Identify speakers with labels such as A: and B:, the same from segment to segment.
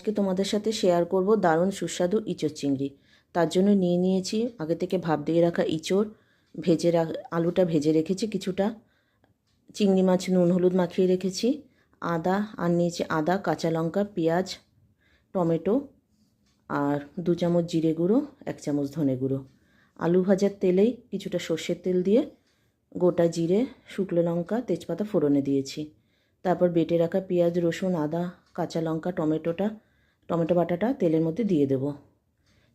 A: আজকে তোমাদের সাথে শেয়ার করব দারুণ সুস্বাদু ইঁচড় চিংড়ি। তার জন্য নিয়ে নিয়েছি আগে থেকে ভাপ দিয়ে রাখা ইঁচড়, আলুটা ভেজে রেখেছি কিছুটা, চিংড়ি মাছ নুন হলুদ মাখিয়ে রেখেছি, আদা আর নিয়েছি আদা, কাঁচা লঙ্কা, পেঁয়াজ, টমেটো আর 2 চামচ জিরে গুঁড়ো, 1 চামচ ধনে গুঁড়ো। আলু ভাজার তেলেই কিছুটা সর্ষের তেল দিয়ে গোটা জিরে, শুকনো লঙ্কা, তেজপাতা ফোড়নে দিয়েছি। তারপর বেটে রাখা পেঁয়াজ, রসুন, আদা, কাঁচা লঙ্কা, টমেটো বাটাটা তেলের মধ্যে দিয়ে দেব।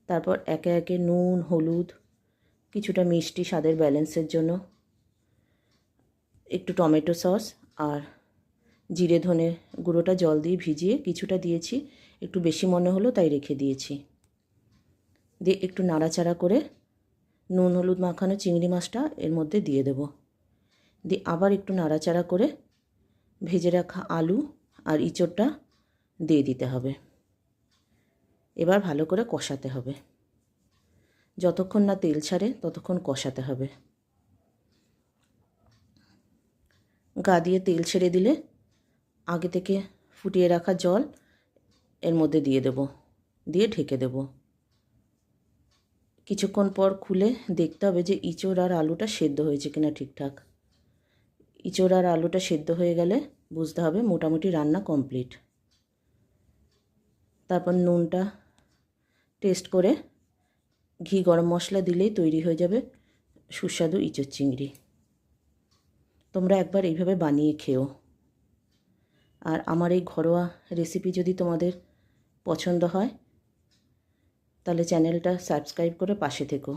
A: তারপর একে একে নুন, হলুদ, কিছুটা মিষ্টি স্বাদের ব্যালেন্সের জন্য, একটু টমেটো সস আর জিরে ধনে গুঁড়োটা জল দিয়ে ভিজিয়ে কিছুটা দিয়েছি, একটু বেশি মনে হলো তাই রেখে দিয়েছি। দিয়ে একটু নাড়াচাড়া করে নুন হলুদ মাখানো চিংড়ি মাছটা এর মধ্যে দিয়ে দেব। দিয়ে আবার একটু নাড়াচাড়া করে ভেজে রাখা আলু আর ইঁচড়টা দিয়ে দিতে হবে। এবার ভালো করে কষাতে হবে, যতক্ষণ না তেল ছাড়ে ততক্ষণ কষাতে হবে। গা দিয়ে তেল ছেড়ে দিলে আগে থেকে ফুটিয়ে রাখা জল এর মধ্যে দিয়ে দেব, দিয়ে ঢেকে দেব। কিছুক্ষণ পর খুলে দেখতে হবে যে ইঁচড় আর আলুটা সেদ্ধ হয়েছে কিনা ঠিকঠাক। ইঁচড় আর আলুটা সেদ্ধ হয়ে গেলে বুঝতে হবে মোটামুটি রান্না কমপ্লিট। তারপর নুনটা টেস্ট করে ঘি গরম মশলা দিলেই তৈরি হয়ে যাবে সুস্বাদু ইঁচড় চিংড়ি। তোমরা একবার এইভাবে বানিয়ে খেও। আর আমার এই ঘরোয়া রেসিপি যদি তোমাদের পছন্দ হয় তাহলে চ্যানেলটা সাবস্ক্রাইব করে পাশে থেকো।